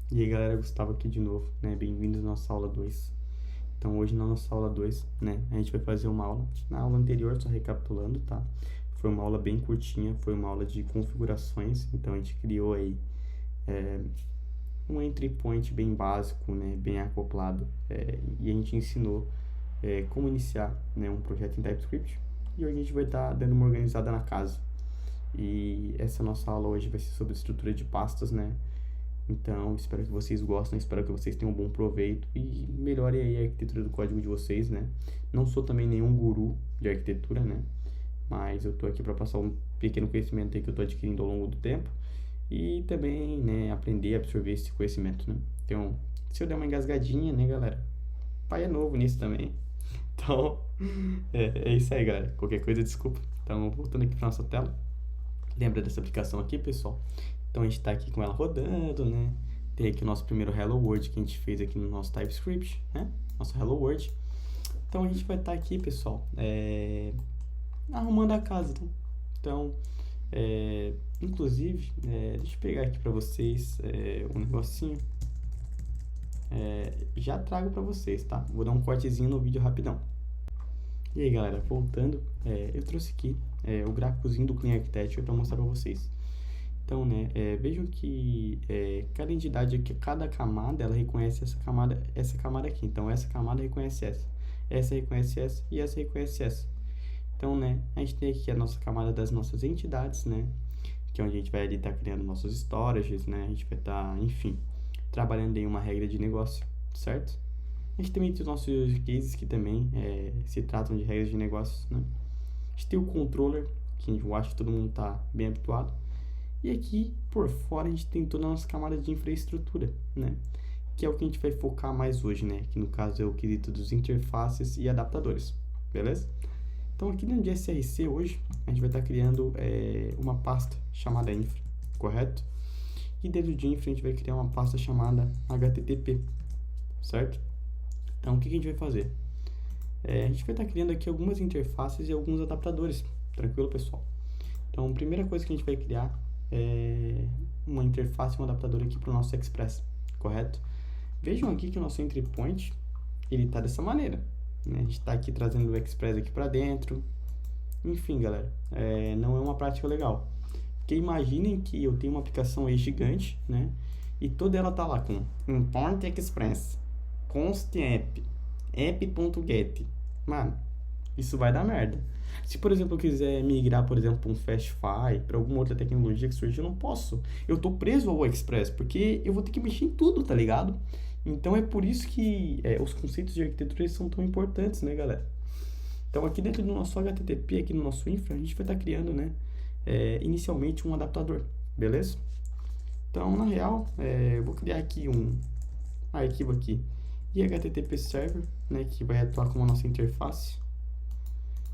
E aí galera, Gustavo aqui de novo, né? Bem-vindos à nossa aula 2. Então hoje na nossa aula 2, né, a gente vai fazer uma aula. Na aula anterior, só recapitulando, tá? Foi uma aula bem curtinha, foi uma aula de configurações. Então a gente criou aí um entry point bem básico, né, bem acoplado. E a gente ensinou como iniciar, né, um projeto em TypeScript. E hoje a gente vai estar dando uma organizada na casa. E essa nossa aula hoje vai ser sobre estrutura de pastas, né? Então, espero que vocês gostem, espero que vocês tenham um bom proveito e melhore aí a arquitetura do código de vocês, né? Não sou também nenhum guru de arquitetura, né? Mas eu tô aqui para passar um pequeno conhecimento aí que eu tô adquirindo ao longo do tempo e também, né, aprender a absorver esse conhecimento, né? Então, se eu der uma engasgadinha, né, galera? Pai é novo nisso também. Então, é isso aí, galera. Qualquer coisa, desculpa. Então, voltando aqui para nossa tela. Lembra dessa aplicação aqui, pessoal? Então a gente está aqui com ela rodando, né? Tem aqui o nosso primeiro Hello World que a gente fez aqui no nosso TypeScript, né? Nosso Hello World. Então a gente vai estar aqui, pessoal, arrumando a casa, né? Então, inclusive, deixa eu pegar aqui para vocês um negocinho. Já trago para vocês, tá? Vou dar um cortezinho no vídeo rapidão. E aí, galera, voltando, eu trouxe aqui o gráficozinho do Clean Architecture para mostrar para vocês. Então, né, vejam que cada entidade aqui, cada camada, ela reconhece essa camada aqui. Então, essa camada reconhece essa reconhece essa e essa reconhece essa. Então, né, a gente tem aqui a nossa camada das nossas entidades, né, que é onde a gente vai ali estar criando nossos storages, né, a gente vai estar, enfim, trabalhando em uma regra de negócio, certo? A gente também tem os nossos use cases que também se tratam de regras de negócios, né. A gente tem o controller, que eu acho que todo mundo está bem habituado. E aqui, por fora, a gente tem toda a nossa camada de infraestrutura, né? Que é o que a gente vai focar mais hoje, né? Que no caso é o quesito dos interfaces e adaptadores, beleza? Então, aqui dentro de SRC hoje, a gente vai estar criando uma pasta chamada infra, correto? E dentro de infra, a gente vai criar uma pasta chamada HTTP, certo? Então, o que a gente vai fazer? A gente vai estar criando aqui algumas interfaces e alguns adaptadores, tranquilo, pessoal? Então, a primeira coisa que a gente vai criar uma interface e um adaptador aqui para o nosso Express, correto? Vejam aqui que o nosso entry point, ele está dessa maneira, né? A gente está aqui trazendo o Express aqui para dentro. Enfim, galera, não é uma prática legal. Porque imaginem que eu tenho uma aplicação aí gigante, né? E toda ela tá lá com import express, const app.get. Mano, isso vai dar merda. Se, por exemplo, eu quiser migrar, por exemplo, para um FastFi, para alguma outra tecnologia que surgir, eu não posso. Eu tô preso ao Express, porque eu vou ter que mexer em tudo, tá ligado? Então, é por isso que os conceitos de arquitetura são tão importantes, né, galera? Então, aqui dentro do nosso HTTP, aqui no nosso infra, a gente vai estar criando, né, inicialmente um adaptador, beleza? Então, na real, eu vou criar aqui um arquivo aqui, e HTTP Server, né, que vai atuar como a nossa interface.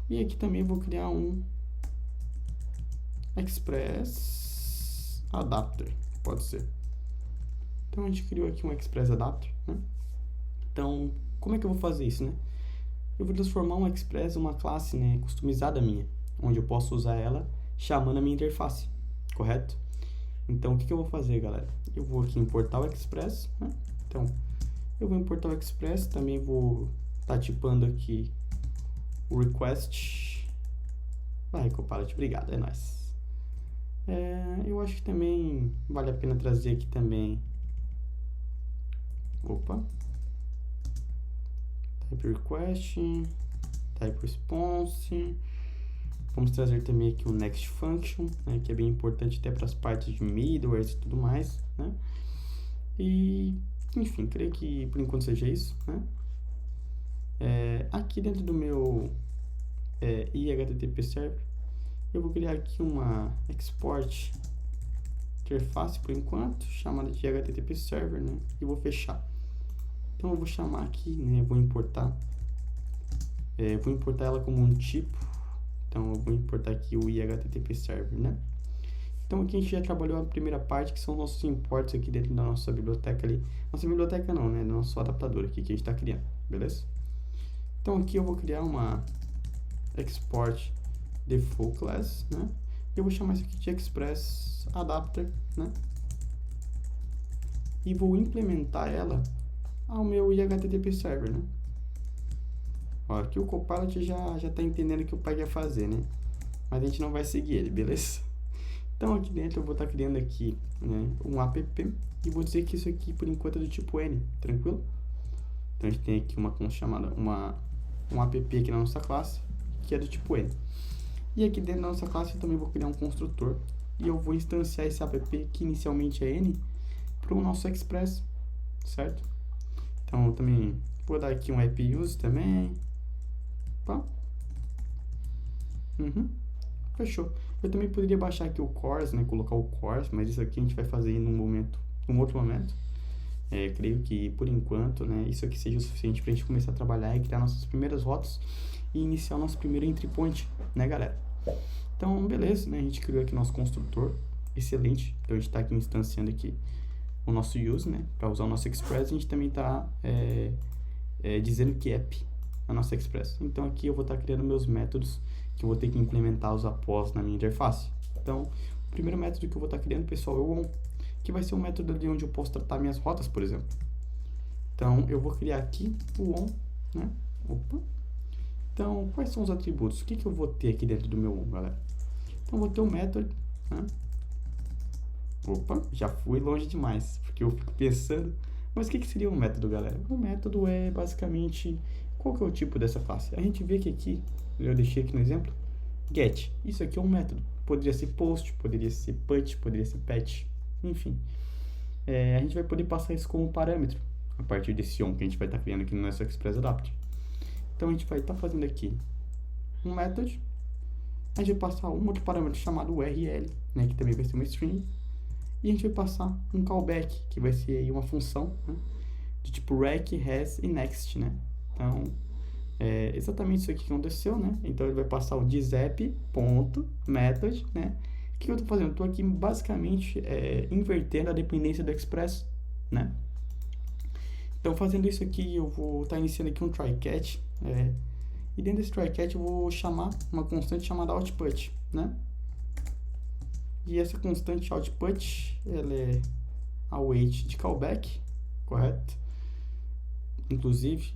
E aqui também vou criar um Express Adapter, pode ser. Então a gente criou aqui um Express Adapter, né? Então, como é que eu vou fazer isso, né? Eu vou transformar um Express em uma classe, né, customizada minha, onde eu posso usar ela chamando a minha interface, correto? Então, o que eu vou fazer, galera? Eu vou aqui importar o Express, né? Então, eu vou importar o Express, também vou estar tipando aqui o request. Vai, Copilot, obrigado, é nóis. Eu acho que também vale a pena trazer aqui também. Type request, type response. Vamos trazer também aqui o next function, né, que é bem importante até para as partes de middleware e tudo mais, né? E, enfim, creio que por enquanto seja isso, né? Aqui dentro do meu HTTP server, eu vou criar aqui uma export interface por enquanto, chamada de HTTP server, né? E vou fechar. Então eu vou chamar aqui, né? Vou importar ela como um tipo. Então eu vou importar aqui o HTTP server, né? Então aqui a gente já trabalhou a primeira parte, que são nossos imports aqui dentro da nossa biblioteca ali. Nossa biblioteca não, né? Do nosso adaptador aqui que a gente está criando, beleza? Então aqui eu vou criar uma export default class, né? Eu vou chamar isso aqui de express adapter, né? e vou implementar ela ao meu HTTP Server, né? Ó, aqui o Copilot já tá entendendo o que o pai quer fazer, né? Mas a gente não vai seguir ele, beleza? Então aqui dentro eu vou estar criando aqui, né, um app e vou dizer que isso aqui por enquanto é do tipo N, tranquilo? Então a gente tem aqui uma consta chamada, um app aqui na nossa classe, que é do tipo N. E aqui dentro da nossa classe eu também vou criar um construtor e eu vou instanciar esse app, que inicialmente é N, para o nosso Express, certo? Então eu também vou dar aqui um app use também. Tá? Fechou. Eu também poderia baixar aqui o CORS, né? Colocar o CORS, mas isso aqui a gente vai fazer num outro momento. Creio que por enquanto, né, isso aqui seja o suficiente para a gente começar a trabalhar e criar nossas primeiras rotas e iniciar o nosso primeiro entry point, né, galera? Então, beleza, né? A gente criou aqui nosso construtor, excelente. Então a gente está aqui instanciando aqui o nosso use, né? Para usar o nosso Express, a gente também está dizendo que app a nossa Express. Então aqui eu vou estar criando meus métodos que eu vou ter que implementá-los após na minha interface. Então, o primeiro método que eu vou estar criando, pessoal, é o on, que vai ser um método ali onde eu posso tratar minhas rotas, por exemplo. Então, eu vou criar aqui o on, né? Opa. Então, quais são os atributos? O que eu vou ter aqui dentro do meu on, galera? Então, eu vou ter um método, né? Opa, já fui longe demais, porque eu fico pensando, mas o que seria um método, galera? Um método é basicamente, qual que é o tipo dessa classe? A gente vê que aqui, eu deixei aqui no exemplo, get. Isso aqui é um método. Poderia ser post, poderia ser put, poderia ser patch, enfim. A gente vai poder passar isso como parâmetro a partir desse on que a gente vai estar criando aqui no nosso Express Adapt. Então a gente vai estar fazendo aqui um method. A gente vai passar um outro parâmetro chamado URL, né, que também vai ser uma string. E a gente vai passar um callback, que vai ser aí uma função, né, de tipo rec, res e next, né? Então, é exatamente isso aqui que aconteceu, né? Então, ele vai passar o disapp.method, né? O que eu estou fazendo? Estou aqui basicamente invertendo a dependência do Express, né? Então, fazendo isso aqui, eu vou estar iniciando aqui um try-catch, e dentro desse try-catch eu vou chamar uma constante chamada output, né? E essa constante output, ela é await de callback, correto? Inclusive,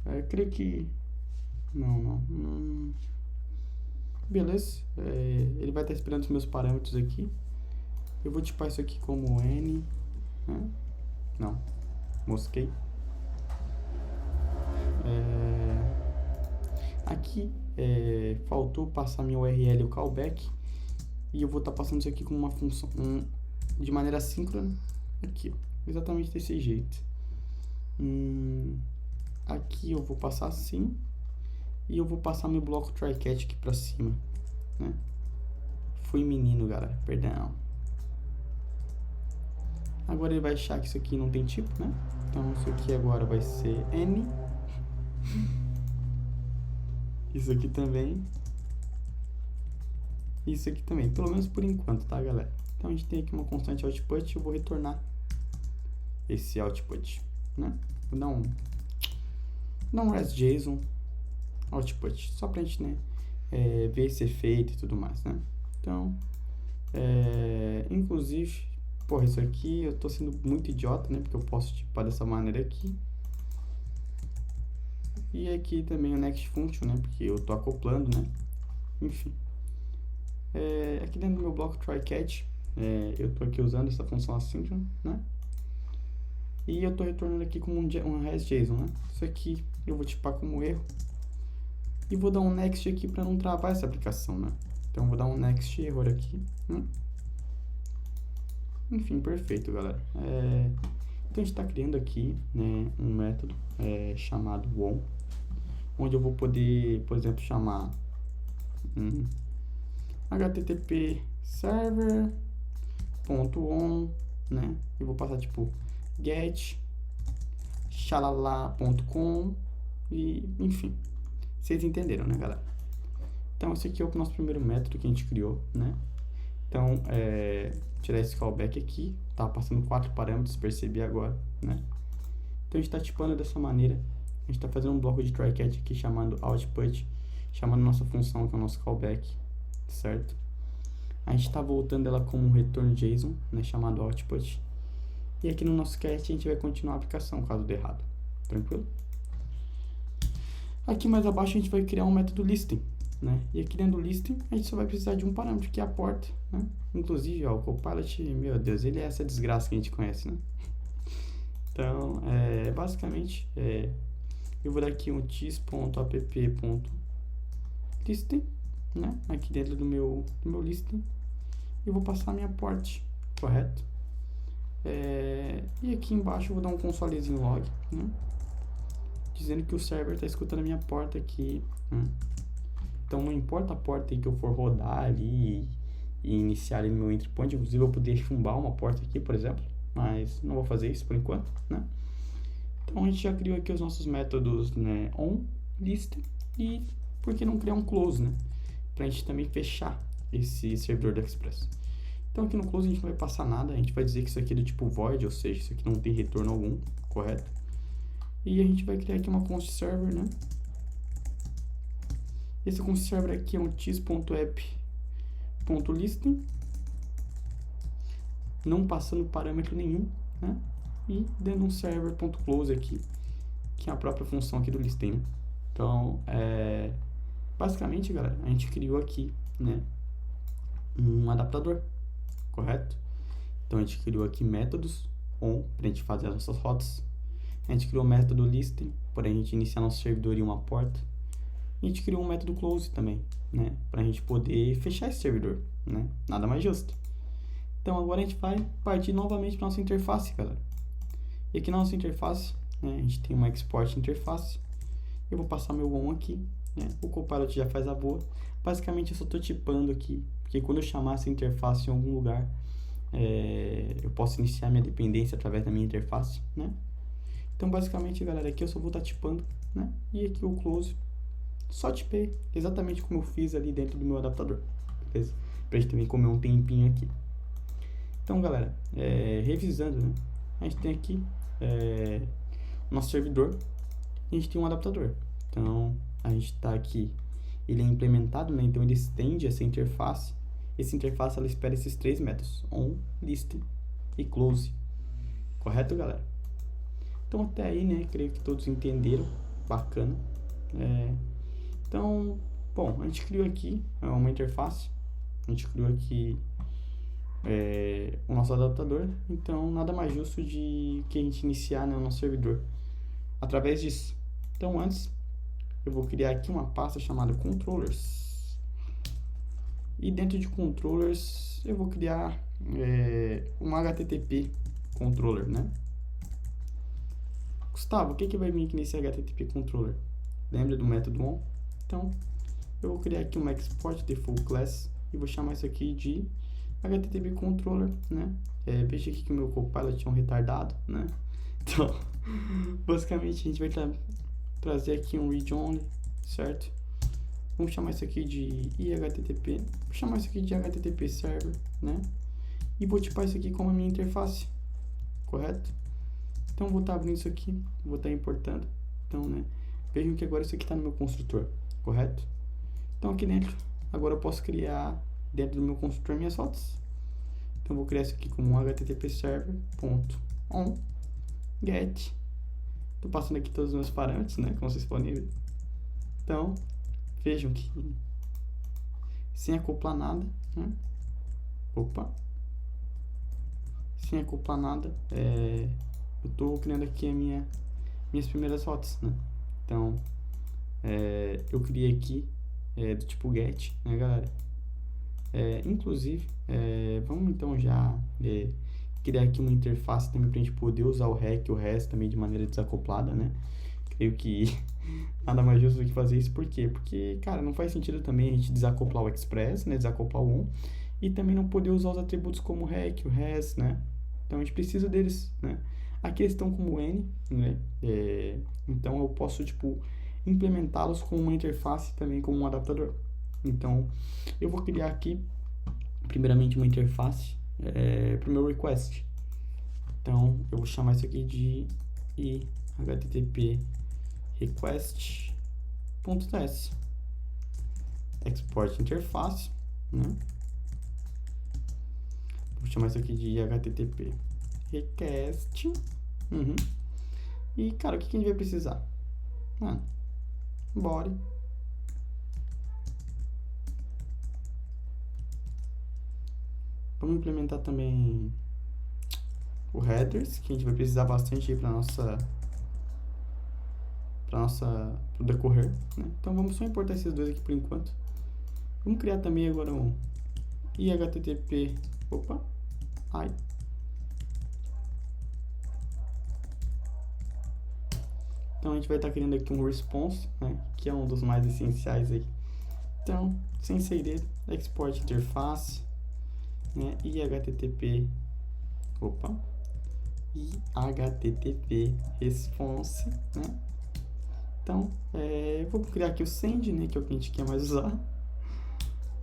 eu creio que... Não. Beleza, ele vai estar esperando os meus parâmetros aqui. Eu vou tipar isso aqui como n, né? Não, mosquei. Aqui faltou passar minha URL e o callback, e eu vou estar passando isso aqui como uma função de maneira assíncrona aqui, ó, exatamente desse jeito. Aqui eu vou passar assim, e eu vou passar meu bloco try-catch aqui pra cima, né? Fui menino, galera, perdão. Agora ele vai achar que isso aqui não tem tipo, né? Então isso aqui agora vai ser n. Isso aqui também. Isso aqui também, pelo menos por enquanto, tá, galera? Então a gente tem aqui uma constante output, eu vou retornar esse output, né? Vou dar um resJSON output, só pra gente, né, ver esse efeito e tudo mais, né? Então, inclusive, porra, isso aqui eu tô sendo muito idiota, né? Porque eu posso tipar dessa maneira aqui. E aqui também o next function, né? Porque eu tô acoplando, né? Enfim. Aqui dentro do meu bloco try-catch, eu tô aqui usando essa função asynchron, né? E eu tô retornando aqui como um resJSON, né? Isso aqui eu vou tipar como erro. E vou dar um next aqui para não travar essa aplicação, né? Então, vou dar um next error aqui, né? Enfim, perfeito, galera. Então, a gente está criando aqui, né, um método chamado on, onde eu vou poder, por exemplo, chamar http server.on, né? Eu vou passar tipo get xalala.com e enfim, vocês entenderam, né, galera? Então esse aqui é o nosso primeiro método que a gente criou, né? Então tirar esse callback aqui, tá passando 4 parâmetros, percebi agora, né? Então a gente está tipando dessa maneira, a gente está fazendo um bloco de try-catch aqui chamando output, chamando nossa função, que é o nosso callback, certo? A gente está voltando ela como um retorno JSON, né, chamado output. E aqui no nosso cast a gente vai continuar a aplicação, caso dê errado. Tranquilo? Aqui mais abaixo a gente vai criar um método listing, né? E aqui dentro do listing a gente só vai precisar de um parâmetro, que é a porta, né? Inclusive, ó, o Copilot, meu Deus, ele é essa desgraça que a gente conhece, né? Então, basicamente, eu vou dar aqui um tis.app.listing, né? Aqui dentro do meu listing. E vou passar a minha port, correto? E aqui embaixo eu vou dar um consolezinho log, né? Dizendo que o server está escutando a minha porta aqui, né? Então não importa a porta que eu for rodar ali e iniciar ali no meu entry point, inclusive eu poder chumbar uma porta aqui, por exemplo, mas não vou fazer isso por enquanto, né? Então a gente já criou aqui os nossos métodos, né, on, list e por que não criar um close, né? Pra gente também fechar esse servidor do Express. Então aqui no close a gente não vai passar nada, a gente vai dizer que isso aqui é do tipo void, ou seja, isso aqui não tem retorno algum, correto? E a gente vai criar aqui uma const server, né? Esse const server aqui é um tis.app.listing, não passando parâmetro nenhum, né? E dentro um server.close aqui, que é a própria função aqui do listing, né? Então, basicamente, galera, a gente criou aqui, né, um adaptador, correto? Então, a gente criou aqui métodos on, para a gente fazer as nossas rotas. A gente criou o método listing, para a gente iniciar nosso servidor em uma porta. E a gente criou um método close também, né, para a gente poder fechar esse servidor, né? Nada mais justo. Então, agora a gente vai partir novamente para nossa interface, galera. E aqui na nossa interface, né, a gente tem uma export interface. Eu vou passar meu on aqui, né? O Copilot já faz a boa. Basicamente, eu só estou tipando aqui, porque quando eu chamar essa interface em algum lugar, eu posso iniciar minha dependência através da minha interface, né? Então, basicamente, galera, aqui eu só vou estar tipando, né? E aqui o close, só tipei exatamente como eu fiz ali dentro do meu adaptador, beleza? Pra gente também comer um tempinho aqui. Então, galera, revisando, né? A gente tem aqui o nosso servidor e a gente tem um adaptador. Então, a gente está aqui, ele é implementado, né? Então, ele estende essa interface. Essa interface, ela espera esses três métodos, on, list e close. Correto, galera? Então, até aí, né? Creio que todos entenderam. Bacana. Então, bom, a gente criou aqui uma interface. A gente criou aqui o nosso adaptador. Então, nada mais justo de que a gente iniciar, né, o nosso servidor através disso. Então, antes, eu vou criar aqui uma pasta chamada controllers. E dentro de controllers, eu vou criar um HTTP controller, né? Gustavo, o que vai vir aqui nesse HTTP controller? Lembra do método on? Então, eu vou criar aqui uma export default class e vou chamar isso aqui de HTTP controller, né? Veja aqui que o meu Copilot é um retardado, né? Então, basicamente, a gente vai trazer aqui um read only, certo? Vamos chamar isso aqui de IHTTP. Vou chamar isso aqui de HTTP server, né? E vou tipar isso aqui como a minha interface, correto? Então, vou estar abrindo isso aqui, vou estar importando. Então, né? Vejam que agora isso aqui está no meu construtor, correto? Então, aqui dentro, agora eu posso criar dentro do meu construtor minhas rotas. Então, eu vou criar isso aqui como um HTTP server.on get. Estou passando aqui todos os meus parâmetros, né? Como vocês podem ver. Então, vejam que sem acoplar nada, né? Opa! Sem acoplar nada, eu estou criando aqui minhas primeiras rotas, né? Então, eu criei aqui do tipo get, né, galera? Inclusive, vamos então já criar aqui uma interface também para a gente poder usar o REC e o REST também de maneira desacoplada, né? Creio que nada mais justo do que fazer isso. Por quê? Porque, cara, não faz sentido também a gente desacoplar o Express, né? Desacoplar o ON e também não poder usar os atributos como o REC, o REST, né? Então, a gente precisa deles, né? Aqui eles estão como N, né? Então, eu posso, tipo, implementá-los com uma interface também como um adaptador. Então, eu vou criar aqui, primeiramente, uma interface para o meu request. Então, eu vou chamar isso aqui de HTTP request.ts. export interface, né? Vou chamar isso aqui de HTTP request. E, cara, o que a gente vai precisar? Mano, body. Vamos implementar também o headers, que a gente vai precisar bastante aí pro decorrer, né? Então vamos só importar esses dois aqui por enquanto. Vamos criar também agora um IHTTP. Então a gente vai estar criando aqui um response, né? Que é um dos mais essenciais aí. Então, sem segredo, export interface, né? IHTTP response, né? Então, vou criar aqui o send, né? Que é o que a gente quer mais usar.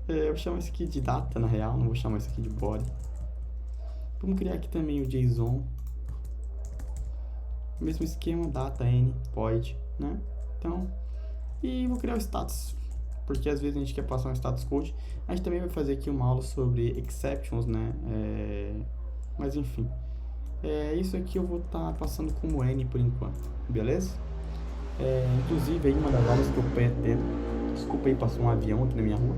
Eu vou chamar isso aqui de data, na real, não vou chamar isso aqui de body. Vamos criar aqui também o JSON. Mesmo esquema, data, n, void, né? Então, e vou criar o status, porque às vezes a gente quer passar um status code. A gente também vai fazer aqui uma aula sobre exceptions, né? Mas enfim, isso aqui eu vou estar passando como n por enquanto, beleza? Inclusive, aí uma das aulas que eu pretendo, desculpa aí, passou um avião aqui na minha rua,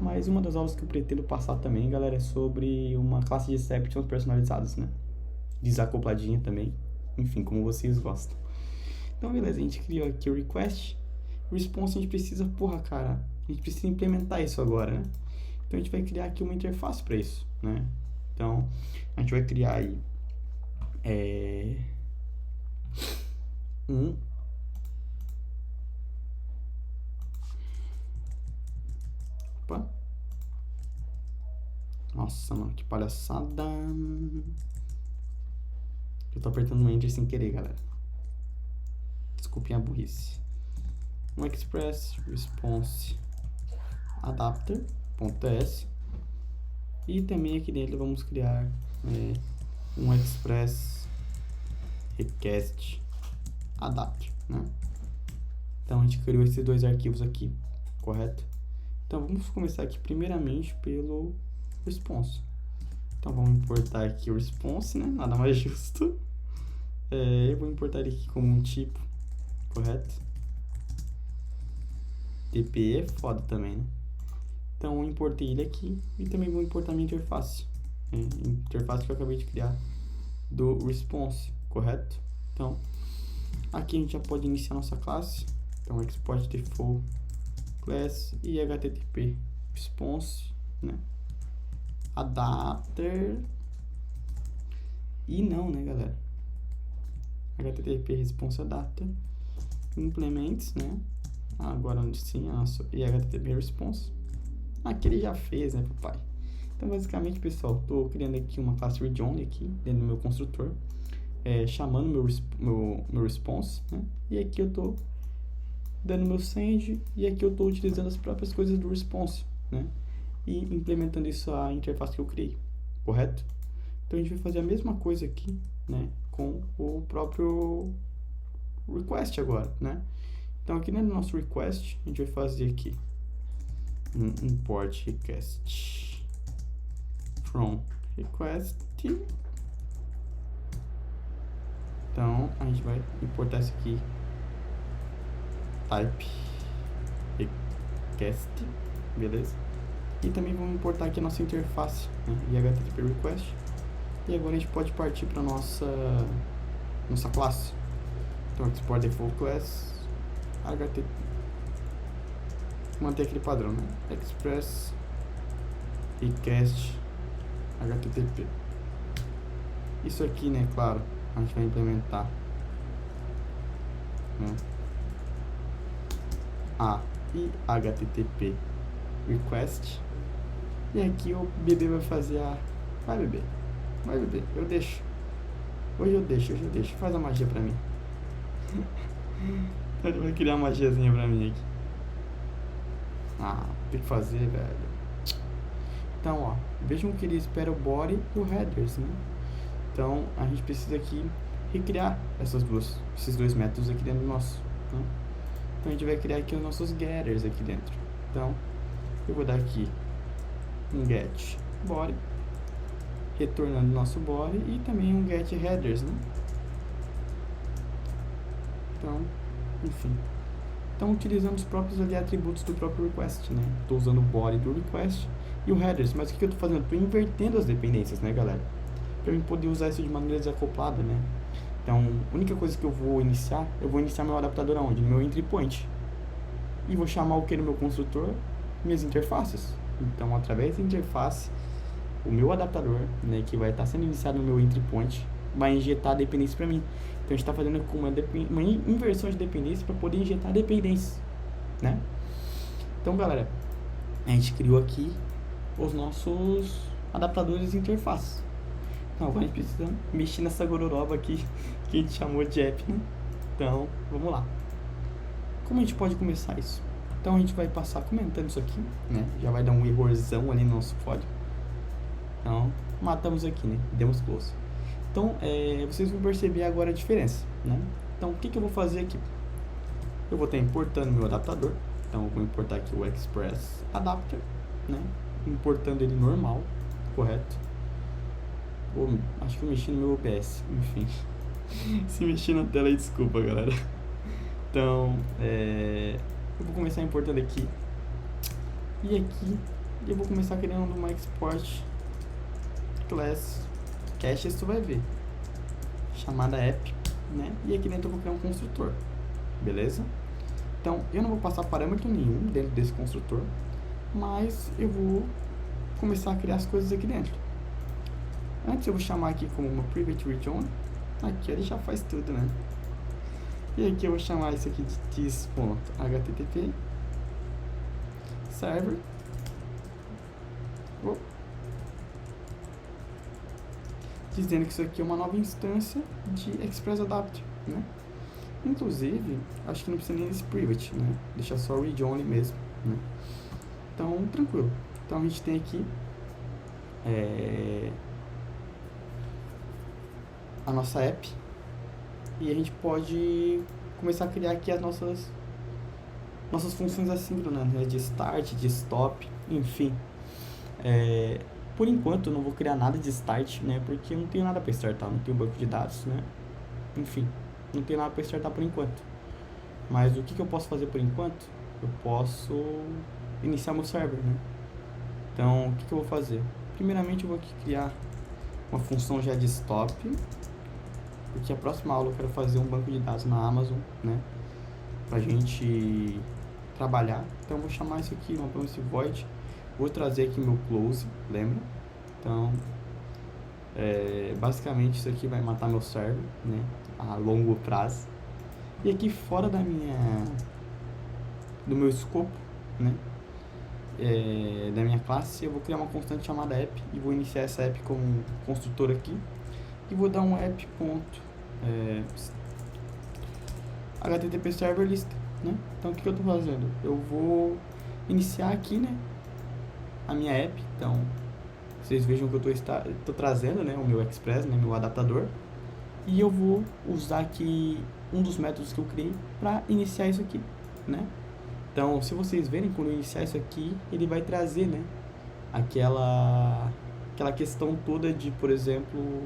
mas uma das aulas que eu pretendo passar também, galera, é sobre uma classe de exceptions personalizadas, né? Desacopladinha também, enfim, como vocês gostam. Então, beleza, a gente criou aqui o request. Response a gente precisa, a gente precisa implementar isso agora, né? Então, a gente vai criar aqui uma interface para isso, né? Então, a gente vai criar aí Nossa, mano, que palhaçada. Eu tô apertando o Enter sem querer, galera. Desculpem a burrice. Um express response adapter.s. E também aqui dentro vamos criar um express request adapter, né? Então a gente criou esses dois arquivos aqui, correto? Então vamos começar aqui primeiramente pelo response. Então vamos importar aqui o response, né? Nada mais justo. Eu vou importar ele aqui como um tipo, correto? TP é foda também, né? Então eu importei ele aqui e também vou importar minha interface. Interface que eu acabei de criar do response, correto? Então aqui a gente já pode iniciar nossa classe. Então export default class e HTTP response, né? Adapter e não, né, galera? HTTP response adapter implements, né? Agora sim, e HTTP response. Aqui ele já fez, né, papai? Então basicamente, pessoal, tô criando aqui uma classe read-only aqui dentro do meu construtor, chamando meu response, né? E aqui eu tô dando meu send e aqui eu tô utilizando as próprias coisas do response, né? E implementando isso à interface que eu criei, correto? Então a gente vai fazer a mesma coisa aqui, né, com o próprio request agora, né? Então aqui no nosso request a gente vai fazer aqui um import request from request. Então a gente vai importar isso aqui, type request, beleza? E também vamos importar aqui a nossa interface, né, e HTTP request. E agora a gente pode partir para nossa classe. Então export default class HTTP, manter aquele padrão, né? Express request HTTP. Isso aqui, né, claro, a gente vai implementar, né, a HTTP request. E aqui o bebê vai fazer vai bebê, eu deixo. Hoje eu deixo. Faz a magia pra mim. Ele vai criar uma magiazinha pra mim aqui. Tem que fazer, velho. Então, ó, vejam que ele espera o body e o headers, né? Então, a gente precisa aqui recriar esses dois métodos aqui dentro do nosso, né? Então, a gente vai criar aqui os nossos getters aqui dentro. Então, eu vou dar aqui um get body, retornando nosso body, e também um get headers, né? Então, enfim. Então, utilizando os próprios ali atributos do próprio request, né? Estou usando o body do request e o headers, mas o que eu estou fazendo? Estou invertendo as dependências, né, galera? Para eu poder usar isso de maneira desacoplada, né? Então, a única coisa que eu vou iniciar meu adaptador aonde? No meu entry point. E vou chamar o que no meu construtor? Minhas interfaces. Então, através da interface, o meu adaptador, né, que vai estar sendo iniciado no meu entry point, vai injetar dependência para mim. Então, a gente está fazendo com uma inversão de dependência para poder injetar dependência, né? Então, galera, a gente criou aqui os nossos adaptadores de interface. Então, agora a gente precisa mexer nessa gororoba aqui que a gente chamou de app, né? Então, vamos lá. Como a gente pode começar isso? Então, a gente vai passar comentando isso aqui, né? Já vai dar um errorzão ali no nosso código. Então, matamos aqui, né? Demos close. Então, vocês vão perceber agora a diferença, né? Então, o que eu vou fazer aqui? Eu vou estar importando meu adaptador. Então, eu vou importar aqui o Express Adapter, né? Importando ele normal, correto? Acho que eu mexi no meu OBS, enfim. Se mexi na tela aí, desculpa, galera. Então, eu vou começar importando aqui. E aqui, eu vou começar criando uma export class caches, tu vai ver, chamada app, né? E aqui dentro eu vou criar um construtor, beleza? Então, eu não vou passar parâmetro nenhum dentro desse construtor, mas eu vou começar a criar as coisas aqui dentro. Antes eu vou chamar aqui como uma private region. Aqui ele já faz tudo, né? E aqui eu vou chamar isso aqui de this.http server. Dizendo que isso aqui é uma nova instância de Express Adapter, né? Inclusive, acho que não precisa nem desse private, né? Deixa só read only mesmo, né? Então, tranquilo. Então, a gente tem aqui a nossa app e a gente pode começar a criar aqui as nossas funções assíncronas, né? De start, de stop, enfim. Por enquanto eu não vou criar nada de start, né? Porque eu não tenho nada para startar, não tenho banco de dados, né? Enfim, não tenho nada para startar por enquanto. Mas o que eu posso fazer por enquanto? Eu posso iniciar meu server, né? Então, o que eu vou fazer? Primeiramente eu vou aqui criar uma função já de stop, porque a próxima aula eu quero fazer um banco de dados na Amazon, né? Pra gente trabalhar. Então eu vou chamar isso aqui, uma promise void. Vou trazer aqui meu close, lembra? Então, basicamente isso aqui vai matar meu server, né? A longo prazo. E aqui fora do meu escopo, né? Da minha classe, eu vou criar uma constante chamada app e vou iniciar essa app como um construtor aqui. E vou dar um app.http server list, né? Então o que eu estou fazendo? Eu vou iniciar aqui, né, a minha app. Então vocês vejam que eu estou trazendo, né, o meu Express, né, meu adaptador, e eu vou usar aqui um dos métodos que eu criei para iniciar isso aqui, né? Então, se vocês verem, quando eu iniciar isso aqui, ele vai trazer, né, aquela questão toda de, por exemplo,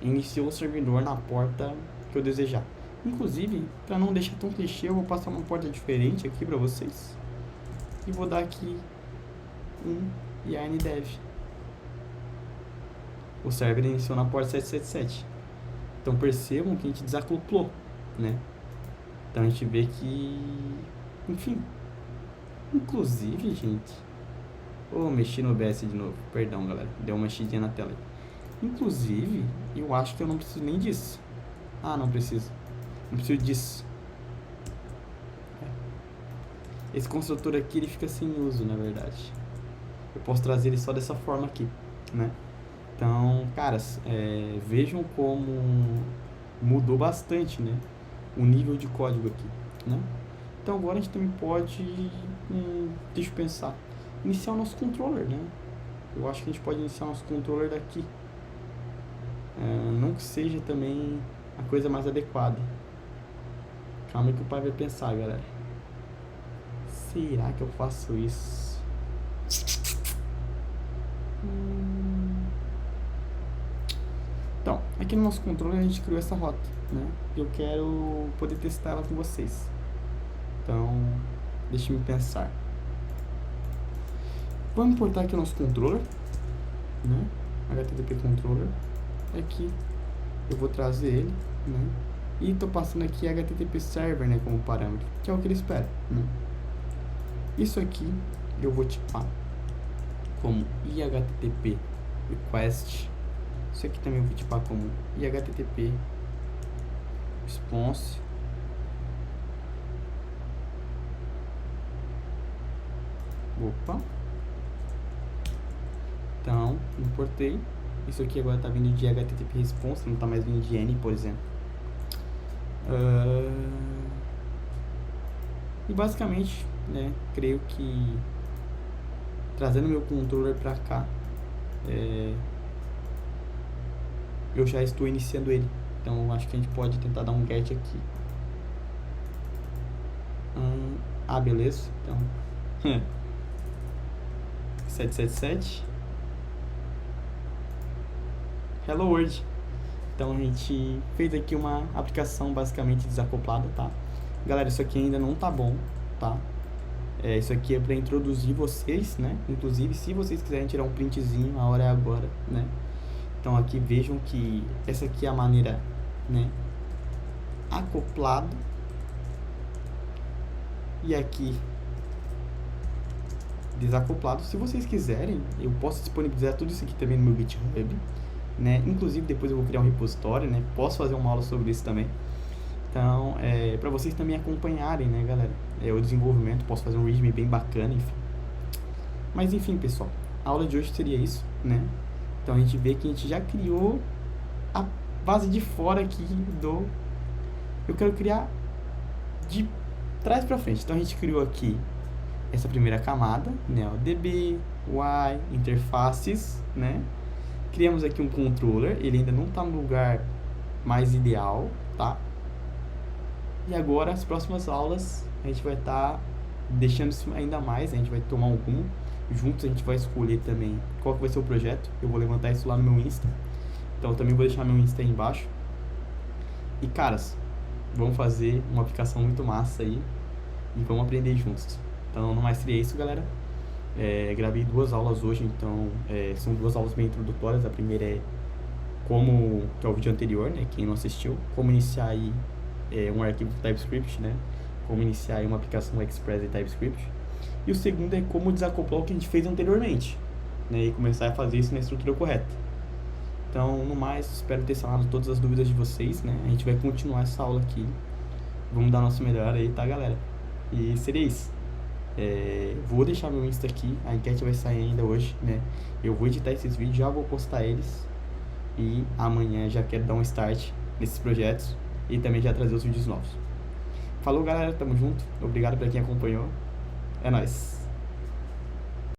iniciou o servidor na porta que eu desejar. Inclusive, para não deixar tão clichê, eu vou passar uma porta diferente aqui para vocês. E vou dar aqui um yarn dev. O server iniciou na porta 777. Então percebam que a gente desacoplou, né? Então a gente vê que, enfim, inclusive, gente, mexi no OBS de novo, perdão, galera, deu uma mexidinha na tela. Inclusive, eu acho que eu não preciso nem disso. Não preciso disso. Esse construtor aqui, ele fica sem uso, na verdade. Eu posso trazer ele só dessa forma aqui, né? Então, caras, vejam como mudou bastante, né, o nível de código aqui, né? Então agora a gente também pode, deixa eu pensar, iniciar o nosso controller, né? Eu acho que a gente pode iniciar o nosso controller daqui. Não que seja também a coisa mais adequada. Calma que o pai vai pensar, galera. será que eu faço isso? Então, aqui no nosso controle a gente criou essa rota, né? Eu quero poder testar ela com vocês. Então, deixa eu pensar. Vamos importar aqui o nosso controller, né? HTTP controller. Aqui eu vou trazer ele, né? E tô passando aqui HTTP server, né, como parâmetro, que é o que ele espera, né? Isso aqui eu vou tipar como IHTTP request. Isso aqui também eu vou tipar como IHTTP response. Opa. Então, importei. Isso aqui agora está vindo de HTTP response, não está mais vindo de N, por exemplo. E basicamente, né, creio que trazendo meu controller para cá, eu já estou iniciando ele. Então, acho que a gente pode tentar dar um get aqui. Beleza. Então, 777 Hello World. Então a gente fez aqui uma aplicação basicamente desacoplada, tá? Galera, isso aqui ainda não tá bom, tá? Isso aqui é para introduzir vocês, né? Inclusive, se vocês quiserem tirar um printzinho, a hora é agora, né? Então aqui vejam que essa aqui é a maneira, né? Acoplado. E aqui desacoplado. Se vocês quiserem, eu posso disponibilizar tudo isso aqui também no meu GitHub, né? Inclusive depois eu vou criar um repositório, né? Posso fazer uma aula sobre isso também. Então, para vocês também acompanharem, né, galera? O desenvolvimento, posso fazer um readme bem bacana, enfim. Mas enfim, pessoal, a aula de hoje seria isso, né? Então a gente vê que a gente já criou a base de fora aqui do... Eu quero criar de trás para frente. Então a gente criou aqui essa primeira camada, né? O DB, UI, interfaces, né? Criamos aqui um controller, ele ainda não está no lugar mais ideal, tá? E agora, as próximas aulas, a gente vai estar deixando isso ainda mais, a gente vai tomar um rumo. Juntos a gente vai escolher também qual que vai ser o projeto. Eu vou levantar isso lá no meu Insta. Então eu também vou deixar meu Insta aí embaixo. E caras, vamos fazer uma aplicação muito massa aí e vamos aprender juntos. Então no mais seria isso, galera. Gravei 2 aulas hoje, então são 2 aulas bem introdutórias. A primeira é como, que é o vídeo anterior, né, quem não assistiu, como iniciar aí um arquivo TypeScript, né, como iniciar aí uma aplicação Express em TypeScript. E o segundo é como desacoplar o que a gente fez anteriormente, né, e começar a fazer isso na estrutura correta. Então, no mais, espero ter sanado todas as dúvidas de vocês, né, a gente vai continuar essa aula aqui, vamos dar nosso melhor aí, tá, galera? E seria isso. Vou deixar meu Insta aqui, a enquete vai sair ainda hoje, né? Eu vou editar esses vídeos, já vou postar eles. E amanhã já quero dar um start nesses projetos e também já trazer os vídeos novos. Falou, galera, tamo junto. Obrigado pra quem acompanhou. É nóis.